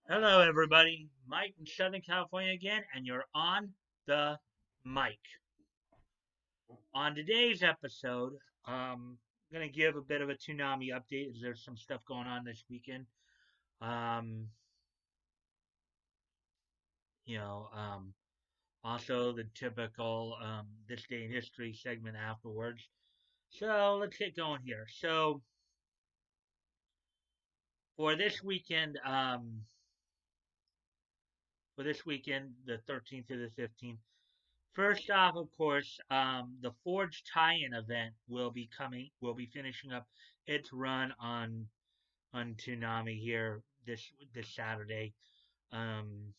Hello, everybody. Mike from Southern California again, and you're on the mic. On today's episode, I'm going to give a bit of a Toonami update as there's some stuff going on this weekend. Um, you know, um, Also the typical This Day in History segment afterwards. So let's get going here. So for this weekend, the 13th to the 15th, first off, of course, the Forge tie-in event will be finishing up its run on Toonami here this Saturday. Um,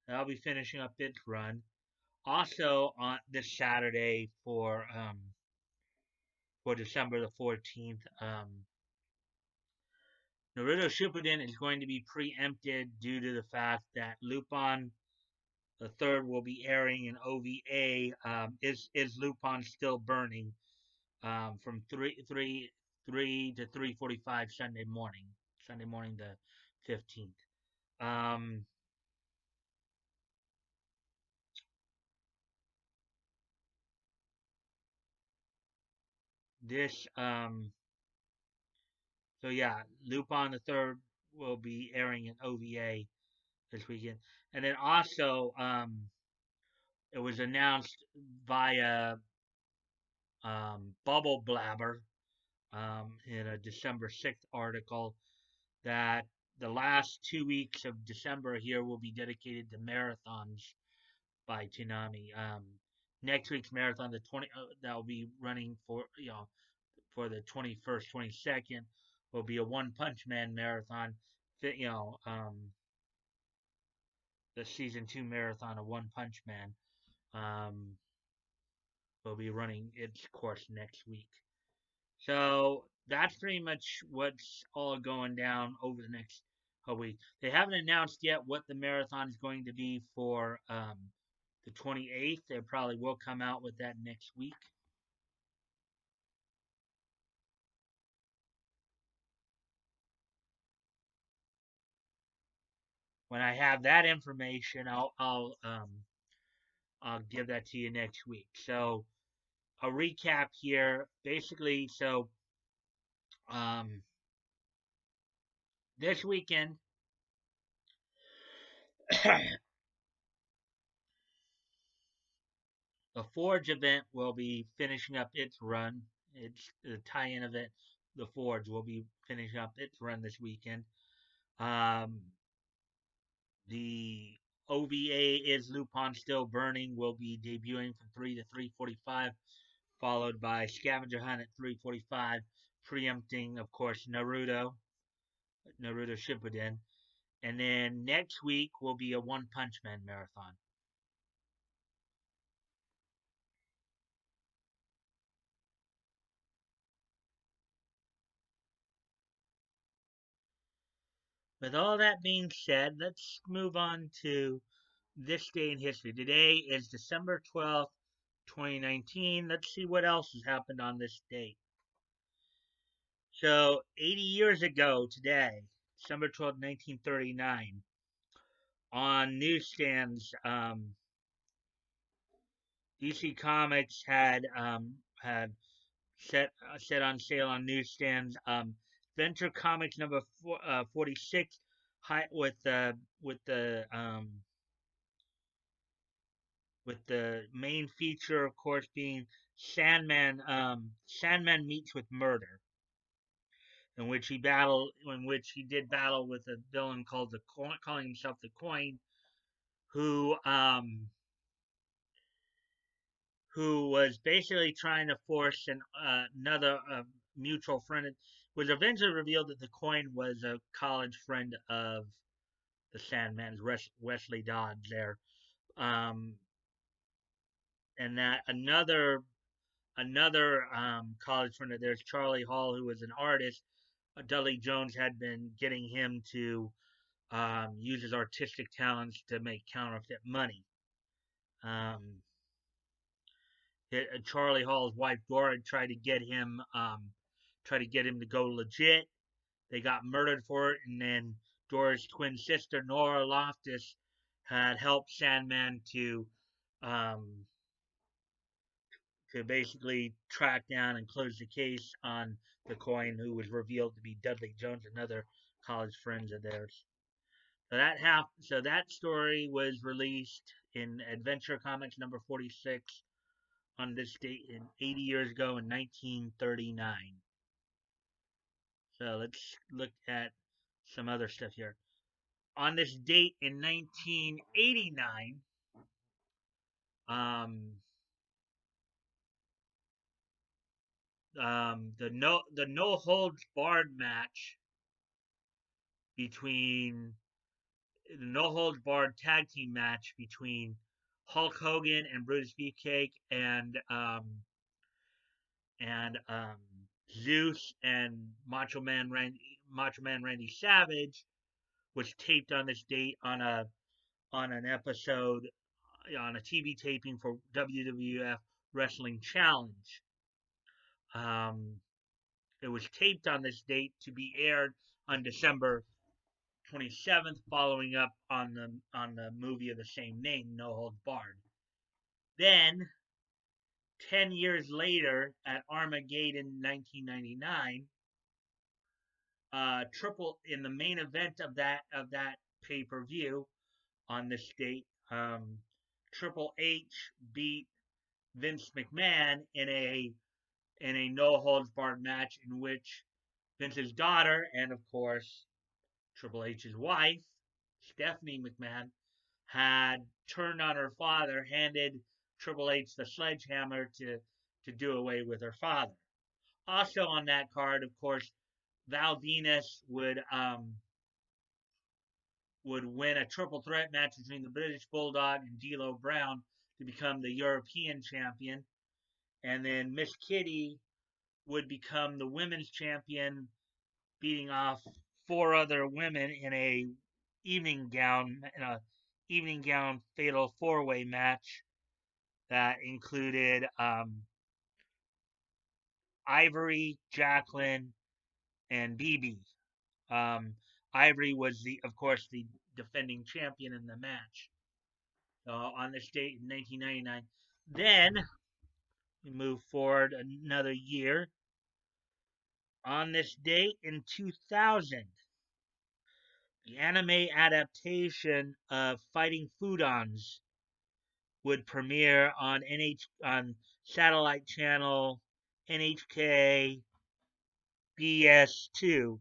that'll be finishing up its run. Also on this Saturday for December the 14th, Naruto Shippuden is going to be preempted due to the fact that Lupin the third will be airing in OVA. Is Lupin still burning? From three to 3:45 Sunday morning the 15th. Um, this so yeah, Lupin the third will be airing in OVA this weekend, and then also it was announced via Bubble Blabber in a December 6th article that the last 2 weeks of December here will be dedicated to marathons by Toonami. Next week's marathon, the 20 that will be running for the 21st, 22nd, will be a One Punch Man marathon. You know, the season 2 marathon of One Punch Man um, will be running its course next week. So that's pretty much what's all going down over the next week. They haven't announced yet what the marathon is going to be for the 28th. They probably will come out with that next week. When I have that information, I'll give that to you next week. So a recap here, basically. So um, this weekend, the Forge event will be finishing up its run. It's the tie-in event. The Forge will be finishing up its run this weekend. Um, the OVA is Lupin Still Burning will be debuting from 3 to 3:45, followed by Scavenger Hunt at 3:45, preempting, of course, Naruto Shippuden. And then next week will be a One Punch Man marathon. With all that being said, let's move on to this day in history. Today is December 12th, 2019. Let's see what else has happened on this date. So, 80 years ago today, December 12th, 1939, on newsstands, DC Comics had set on sale on newsstands. Venture Comics number 46, high, with the main feature, of course, being Sandman. Sandman meets with murder, in which he did battle with a villain called the Coin, calling himself the Coin, who um, who was basically trying to force another mutual friend. It was eventually revealed that the Coin was a college friend of the Sandman's, Wesley Dodds there, um, and that another college friend of theirs, Charlie Hall, who was an artist. Dudley Jones had been getting him to use his artistic talents to make counterfeit money. Um, Charlie Hall's wife Dora tried to get him to go legit. They got murdered for it, and then Dora's twin sister, Nora Loftus, had helped Sandman um, to basically track down and close the case on the coin, who was revealed to be Dudley Jones, another college friend of theirs. So that story was released in Adventure Comics number 46 on this date in 80 years ago in 1939. So let's look at some other stuff here. On this date in 1989, um, the no holds barred match between the no holds barred tag team match between Hulk Hogan and Brutus Beefcake and Zeus and Macho Man Randy Savage was taped on this date on an episode on a TV taping for WWF Wrestling Challenge. Um, it was taped on this date to be aired on December 27th, following up on the movie of the same name, No Holds Barred. Then, 10 years later, at Armageddon 1999, triple in the main event of that pay per view on this date, Triple H beat Vince McMahon in a no holds barred match in which Vince's daughter and of course Triple H's wife, Stephanie McMahon, had turned on her father, handed Triple H the sledgehammer to do away with her father. Also on that card, of course, Val Venus would win a triple threat match between the British Bulldog and D'Lo Brown to become the European champion, and then Miss Kitty would become the women's champion, beating off four other women in a evening gown fatal four-way match that included Ivory, Jacqueline, and BB. Um, Ivory was of course, the defending champion in the match. On this date in 1999. Then we move forward another year. On this date in 2000, the anime adaptation of Fighting Foodons would premiere on satellite channel NHK BS2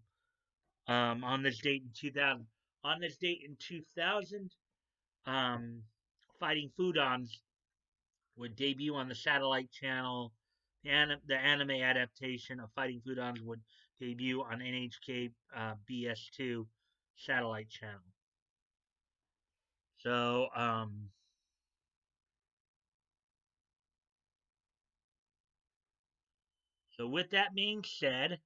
on this date in 2000. On this date in 2000, Fighting Foodons would debut on the satellite channel. The anime adaptation of Fighting Foodons would debut on NHK BS2 satellite channel. So, with that being said,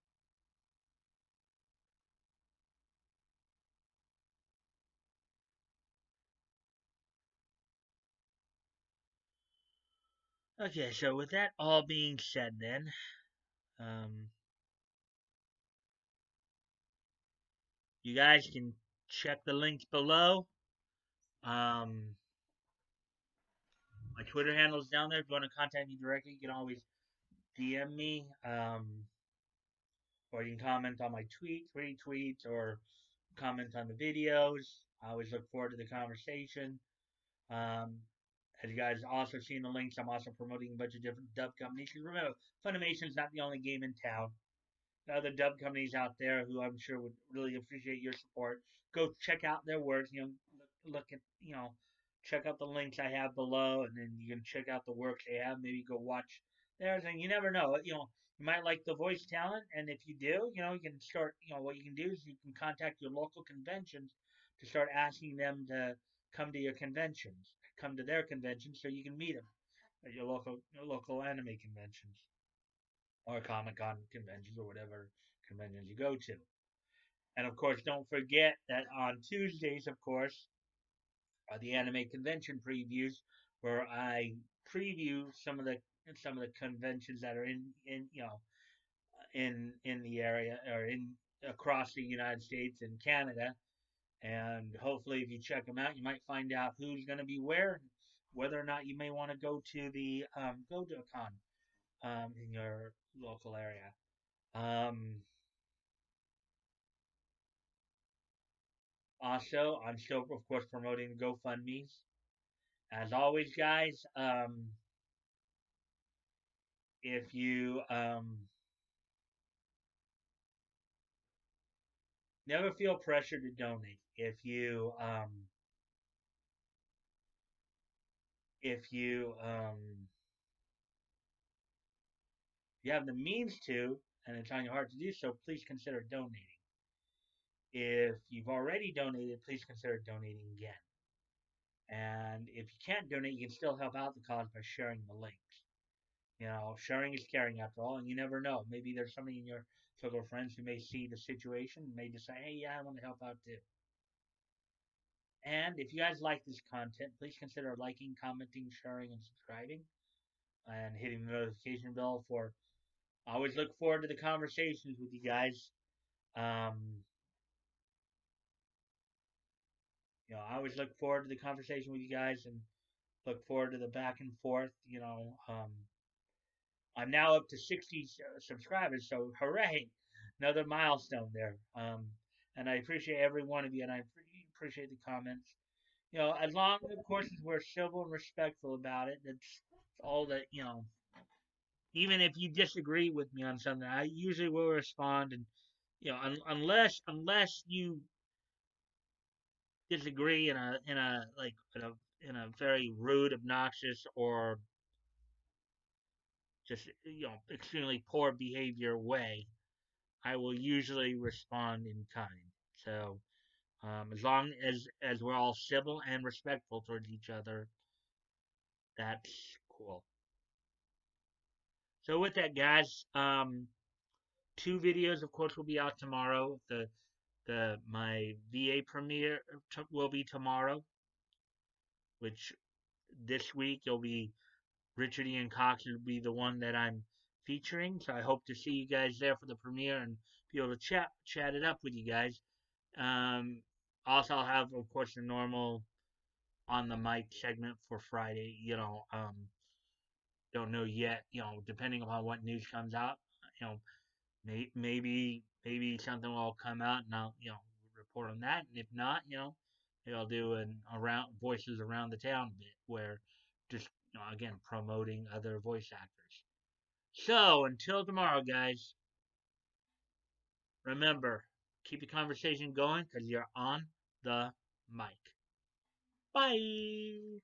okay, so with that all being said, then, you guys can check the links below. My Twitter handle is down there. If you want to contact me directly, you can always DM me, or you can comment on my tweets, retweets, or comment on the videos. I always look forward to the conversation. As you guys also seen the links, I'm also promoting a bunch of different dub companies. Because remember, Funimation is not the only game in town. There are other dub companies out there who I'm sure would really appreciate your support. Go check out their work. Look at check out the links I have below, and then you can check out the works they have. Maybe go watch theirs, and you never know. You might like the voice talent, and if you do, you can start. What you can do is you can contact your local conventions to start asking them to come to your conventions, come to their conventions, so you can meet them at your local anime conventions or Comic Con conventions or whatever conventions you go to. And of course, don't forget that on Tuesdays, of course, are the anime convention previews, where I preview some of the conventions that are in the area, or in across the United States and Canada. And hopefully, if you check them out, you might find out who's going to be where, whether or not you may want to go to the go to a con in your local area. Um, Also, I'm still, of course, promoting GoFundMe's. As always, guys, if you never feel pressure to donate, if you have the means to, and it's on your heart to do so, please consider donating. If you've already donated, please consider donating again. And if you can't donate, you can still help out the cause by sharing the links. Sharing is caring after all, and you never know. Maybe there's somebody in your circle of friends who may see the situation and may decide, hey, yeah, I want to help out too. And if you guys like this content, please consider liking, commenting, sharing, and subscribing, and hitting the notification bell for. I always look forward to the conversations with you guys. Um, I always look forward to the conversation with you guys and look forward to the back and forth. I'm now up to 60 subscribers, so hooray! Another milestone there. And I appreciate every one of you, and I appreciate the comments. As long, of course, as we're civil and respectful about it, that's all that, even if you disagree with me on something, I usually will respond. And, unless you disagree in a very rude, obnoxious, or just, extremely poor behavior way, I will usually respond in kind. So, as long as we're all civil and respectful towards each other, that's cool. So with that, guys, two videos, of course, will be out tomorrow. The my VA premiere will be tomorrow, which this week you'll be Richard Ian Cox will be the one that I'm featuring. So I hope to see you guys there for the premiere and be able to chat it up with you guys. Um, Also, I'll have, of course, the normal on the mic segment for Friday. Don't know yet. Depending upon what news comes out, you know, maybe something will come out and I'll report on that. And if not, maybe I'll do an around voices around the town bit where just again promoting other voice actors. So until tomorrow, guys, remember, keep the conversation going because you're on the mic. Bye.